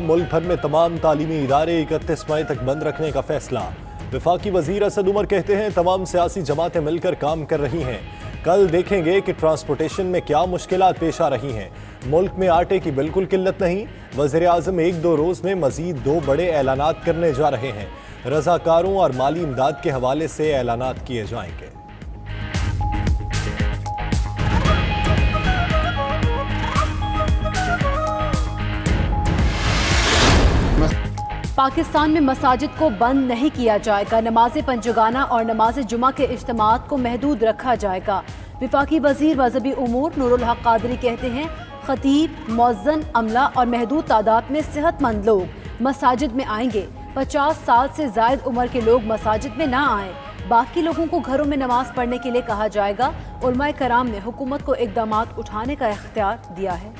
ملک بھر میں تمام تعلیمی ادارے 31 مئی تک بند رکھنے کا فیصلہ۔ وفاقی وزیر اسد عمر کہتے ہیں تمام سیاسی جماعتیں مل کر کام کر رہی ہیں، کل دیکھیں گے کہ ٹرانسپورٹیشن میں کیا مشکلات پیش آ رہی ہیں۔ ملک میں آٹے کی بالکل قلت نہیں، وزیر اعظم 1-2 روز میں مزید 2 بڑے اعلانات کرنے جا رہے ہیں۔ رضاکاروں اور مالی امداد کے حوالے سے اعلانات کیے جائیں گے۔ پاکستان میں مساجد کو بند نہیں کیا جائے گا، نماز پنجگانہ اور نماز جمعہ کے اجتماعات کو محدود رکھا جائے گا۔ وفاقی وزیر مذہبی امور نور الحق قادری کہتے ہیں خطیب، مؤذن، عملہ اور محدود تعداد میں صحت مند لوگ مساجد میں آئیں گے۔ 50 سال سے زائد عمر کے لوگ مساجد میں نہ آئیں، باقی لوگوں کو گھروں میں نماز پڑھنے کے لیے کہا جائے گا۔ علماء کرام نے حکومت کو اقدامات اٹھانے کا اختیار دیا ہے۔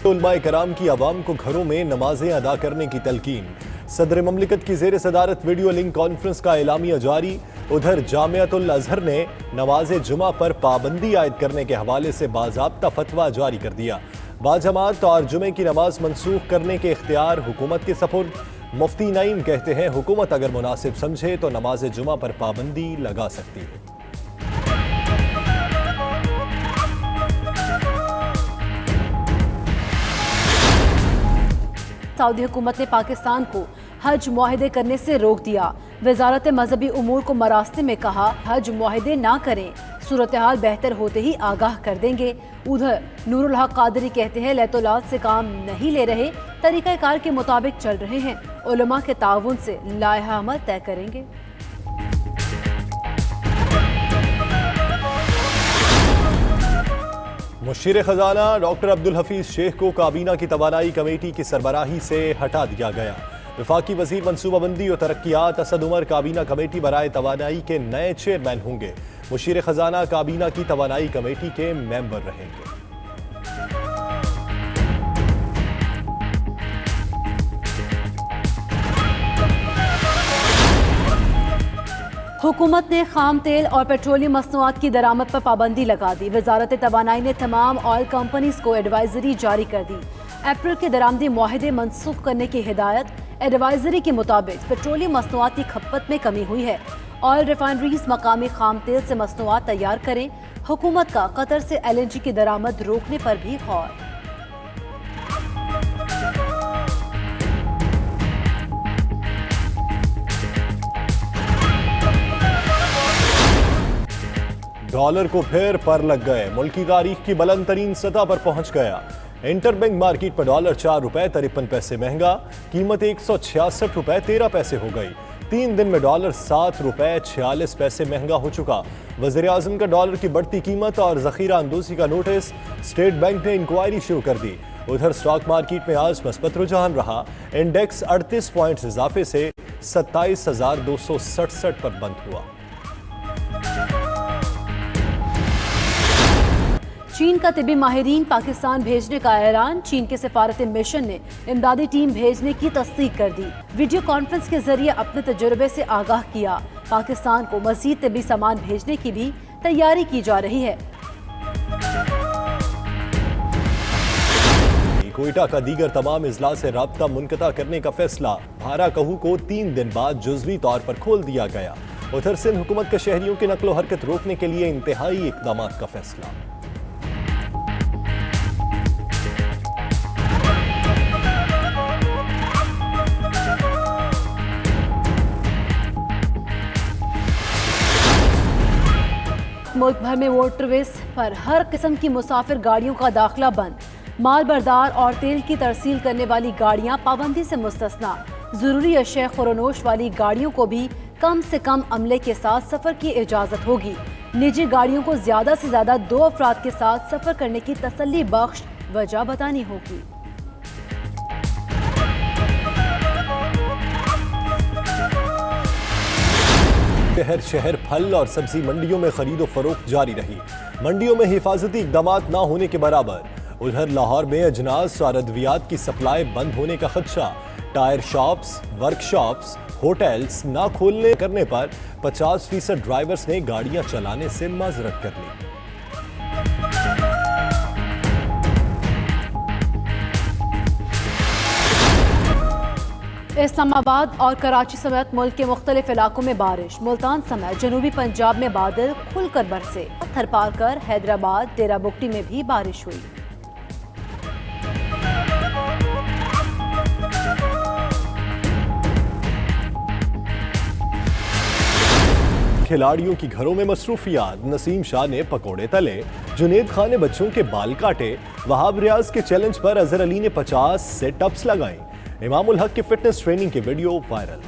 علماء کرام کی عوام کو گھروں میں نمازیں ادا کرنے کی تلقین۔ صدر مملکت کی زیر صدارت ویڈیو لنک کانفرنس کا اعلامیہ جاری۔ ادھر جامعۃ الازہر نے نماز جمعہ پر پابندی عائد کرنے کے حوالے سے باضابطہ فتویٰ جاری کر دیا۔ باجماعت اور جمعے کی نماز منسوخ کرنے کے اختیار حکومت کے سپرد۔ مفتی نعیم کہتے ہیں حکومت اگر مناسب سمجھے تو نماز جمعہ پر پابندی لگا سکتی ہے۔ سعودی حکومت نے پاکستان کو حج معاہدے کرنے سے روک دیا۔ وزارت مذہبی امور کو مراسم میں کہا حج معاہدے نہ کریں، صورتحال بہتر ہوتے ہی آگاہ کر دیں گے۔ ادھر نور الحق قادری کہتے ہیں لیتولاد سے کام نہیں لے رہے، طریقہ کار کے مطابق چل رہے ہیں، علماء کے تعاون سے لائحہ عمل طے کریں گے۔ مشیر خزانہ ڈاکٹر عبدالحفیظ شیخ کو کابینہ کی توانائی کمیٹی کی سربراہی سے ہٹا دیا گیا۔ وفاقی وزیر منصوبہ بندی و ترقیات اسد عمر کابینہ کمیٹی برائے توانائی کے نئے چیئرمین ہوں گے۔ مشیر خزانہ کابینہ کی توانائی کمیٹی کے ممبر رہیں گے۔ حکومت نے خام تیل اور پیٹرولیم مصنوعات کی درآمد پر پابندی لگا دی۔ وزارت توانائی نے تمام آئل کمپنیز کو ایڈوائزری جاری کر دی۔ اپریل کے درآمدی معاہدے منسوخ کرنے کی ہدایت۔ ایڈوائزری کے مطابق پیٹرولیم مصنوعات کی کھپت میں کمی ہوئی ہے۔ آئل ریفائنریز مقامی خام تیل سے مصنوعات تیار کریں۔ حکومت کا قطر سے LNG کی درآمد روکنے پر بھی غور۔ ڈالر کو پھر پر لگ گئے، ملکی تاریخ کی بلند ترین سطح پر پہنچ گیا۔ انٹر بینک مارکیٹ پر ڈالر 4 روپے 53 پیسے مہنگا، قیمت 166 روپے 13 پیسے ہو گئی۔ 3 دن میں ڈالر 7 روپے 46 پیسے مہنگا ہو چکا۔ وزیر اعظم کا ڈالر کی بڑھتی قیمت اور ذخیرہ اندوزی کا نوٹس، اسٹیٹ بینک نے انکوائری شروع کر دی۔ ادھر سٹاک مارکیٹ میں آج مثبت رجحان رہا، انڈیکس 38 پوائنٹس اضافے سے 27,267 پر بند ہوا۔ چین کا طبی ماہرین پاکستان بھیجنے کا اعلان۔ چین کے سفارتی مشن نے امدادی ٹیم بھیجنے کی تصدیق کر دی۔ ویڈیو کانفرنس کے ذریعے اپنے تجربے سے آگاہ کیا۔ پاکستان کو مزید طبی سامان بھیجنے کی بھی تیاری کی جا رہی ہے۔ کوئٹہ کا دیگر تمام اضلاع سے رابطہ منقطع کرنے کا فیصلہ۔ بھارا کہو کو 3 دن بعد جزوی طور پر کھول دیا گیا۔ ادھر سندھ حکومت کا شہریوں کی نقل و حرکت روکنے کے لیے انتہائی اقدامات کا فیصلہ۔ ملک بھر میں موٹر ویز پر ہر قسم کی مسافر گاڑیوں کا داخلہ بند۔ مال بردار اور تیل کی ترسیل کرنے والی گاڑیاں پابندی سے مستثنیٰ۔ ضروری اشیاء خورونوش والی گاڑیوں کو بھی کم سے کم عملے کے ساتھ سفر کی اجازت ہوگی۔ نجی گاڑیوں کو زیادہ سے زیادہ 2 افراد کے ساتھ سفر کرنے کی تسلی بخش وجہ بتانی ہوگی۔ شہر پھل اور سبزی منڈیوں میں خرید و فروخت جاری رہی۔ منڈیوں میں حفاظتی اقدامات نہ ہونے کے برابر۔ उधर लाहौर में अजनास और अद्वियात की सप्लाई बंद होने का खदशा। टायर शॉप्स, वर्कशॉप्स, होटल्स ना खोलने करने पर 50% ड्राइवर्स ने गाड़ियां चलाने से माजरत कर ली। इस्लामाबाद और कराची समेत मुल्क के मुख्तलिफ इलाकों में बारिश। मुल्तान समेत जनूबी पंजाब में बादल खुलकर बरसे। थरपारकर, हैदराबाद, डेरा बुगटी में भी बारिश हुई। खिलाड़ियों की घरों में मसरूफियात। नसीम शाह ने पकौड़े तले, जुनेद खान ने बच्चों के बाल काटे, वहाब रियाज के चैलेंज पर अजहर अली ने 50 सेटअप्स लगाए। इमाम उल हक की फिटनेस ट्रेनिंग के वीडियो वायरल।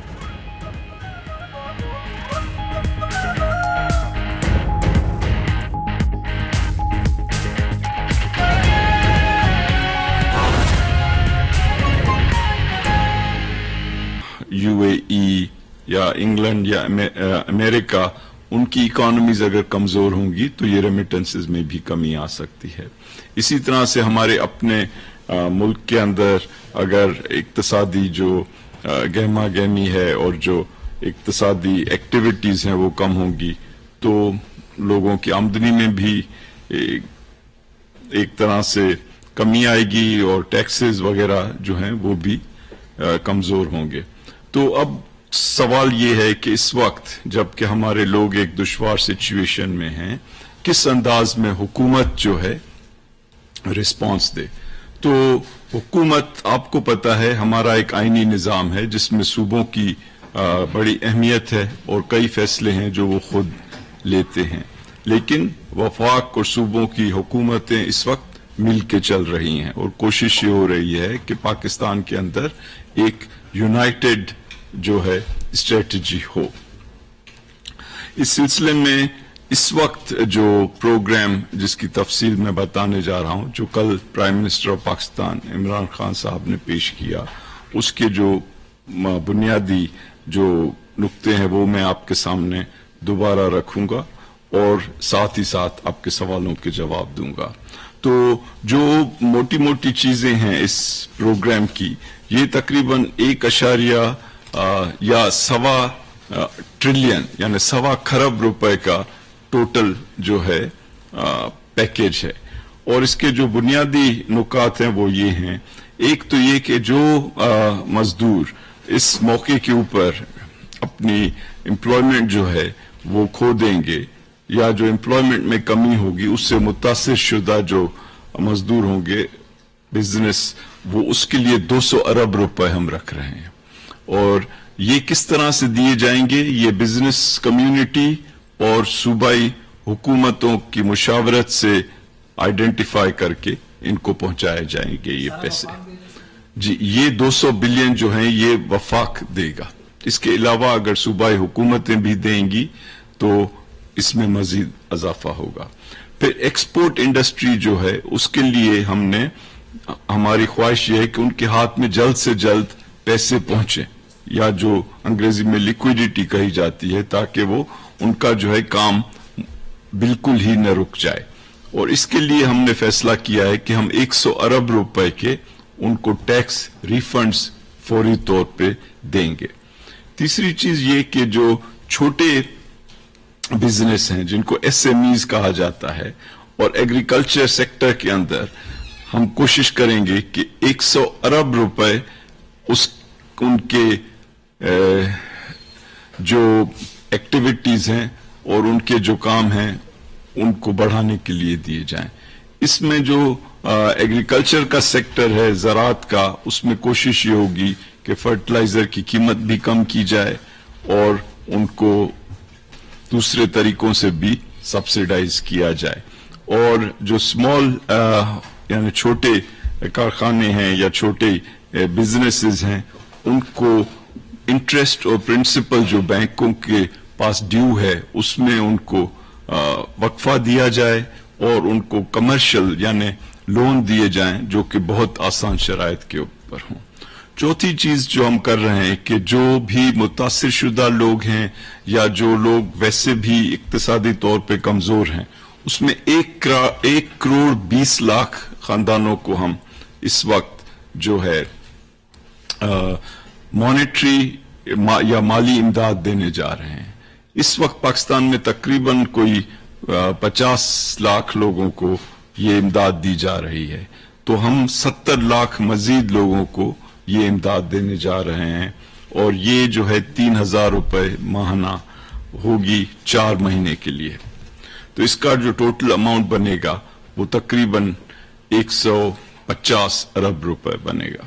यूएई या इंग्लैंड या अमेरिका, उनकी इकोनॉमीज अगर कमजोर होंगी तो ये रेमिटेंसेस में भी कमी आ सकती है। इसी तरह से हमारे अपने मुल्क के अंदर अगर इक्तसादी जो गहमा गहमी है और जो इक्तसादी एक्टिविटीज हैं वो कम होंगी तो लोगों की आमदनी में भी एक तरह से कमी आएगी और टैक्सेस वगैरह जो हैं वो भी कमजोर होंगे। तो अब सवाल ये है कि इस वक्त जबकि हमारे लोग एक दुश्वार सिचुएशन में हैं, किस अंदाज में हुकूमत जो है रिस्पांस दे। तो हुकूमत, आपको पता है, हमारा एक आईनी निज़ाम है जिसमें सूबों की बड़ी अहमियत है और कई फैसले हैं जो वो खुद लेते हैं, लेकिन वफाक और सूबों की हुकूमतें इस वक्त मिल के चल रही हैं और कोशिश ये हो रही है कि पाकिस्तान के अंदर एक यूनाइटेड जो है स्ट्रेटजी हो। इस सिलसिले में इस वक्त जो प्रोग्राम जिसकी तफसील मैं बताने जा रहा हूं, जो कल prime minister of Pakistan Imran Khan साहब ने पेश किया, उसके जो बुनियादी जो नुक्ते हैं वो मैं आपके सामने दोबारा रखूंगा और साथ ही साथ आपके सवालों के जवाब दूंगा। तो जो मोटी मोटी चीजें हैं इस प्रोग्राम की, ये तकरीबन 1 या सवा ट्रिलियन यानी 1.25 खरब रुपए का टोटल जो है पैकेज है। और इसके जो बुनियादी नुकात हैं वो ये हैं। एक तो ये कि जो मजदूर इस मौके के ऊपर अपनी एम्प्लॉयमेंट जो है वो खो देंगे या जो एम्प्लॉयमेंट में कमी होगी उससे मुतासिर शुदा जो मजदूर होंगे बिजनेस, वो उसके लिए 200 अरब रुपए हम रख रहे हैं। और ये किस तरह से दिए जाएंगे, ये बिजनेस कम्युनिटी और सूबाई हुकूमतों की मुशावरत से आइडेंटिफाई करके इनको पहुंचाए जाएंगे ये पैसे। जी, ये 200 बिलियन जो हैं ये वफाक देगा। इसके अलावा अगर सूबाई हुकूमतें भी देंगी तो इसमें मजीद इजाफा होगा। फिर एक्सपोर्ट इंडस्ट्री जो है उसके लिए हमने, हमारी ख्वाहिश ये है कि उनके हाथ में जल्द से जल्द पैसे पहुंचे, या जो अंग्रेजी में लिक्विडिटी कही जाती है, ताकि वो उनका जो है काम बिल्कुल ही न रुक जाए। और इसके लिए हमने फैसला किया है कि हम 100 अरब रुपए के उनको टैक्स रिफंड्स फौरी तौर पे देंगे। तीसरी चीज ये कि जो छोटे बिजनेस हैं जिनको एसएमईज कहा जाता है, और एग्रीकल्चर सेक्टर के अंदर हम कोशिश करेंगे कि 100 अरब रुपए उनके जो एक्टिविटीज हैं और उनके जो काम हैं उनको बढ़ाने के लिए दिए जाएं। इसमें जो एग्रीकल्चर का सेक्टर है, ज़राअत का, उसमें कोशिश ये होगी कि फर्टिलाइजर की कीमत भी कम की जाए और उनको दूसरे तरीकों से भी सब्सिडाइज किया जाए। और जो स्मॉल यानी छोटे कारखाने हैं या छोटे बिजनेसेस हैं, उनको इंटरेस्ट और प्रिंसिपल जो बैंकों के पास ड्यू है उसमें उनको वक्फा दिया जाए और उनको कमर्शियल यानी लोन दिए जाएं जो कि बहुत आसान शराइत के ऊपर हों। चौथी चीज जो हम कर रहे हैं कि जो भी मुतासिर शुदा लोग हैं या जो लोग वैसे भी इक्तिसादी तौर पे कमजोर हैं, उसमें 1 करोड़ 20 लाख खानदानों को हम इस वक्त जो है मॉनेटरी या माली इमदाद देने जा रहे हैं। इस वक्त पाकिस्तान में तकरीबन कोई 50 लाख लोगों को ये इमदाद दी जा रही है, तो हम 70 लाख मजीद लोगों को ये इमदाद देने जा रहे हैं, और ये जो है 3,000 रुपए माहाना होगी 4 महीने के लिए। तो इसका जो टोटल अमाउंट बनेगा वो तकरीबन 150 अरब रुपए बनेगा।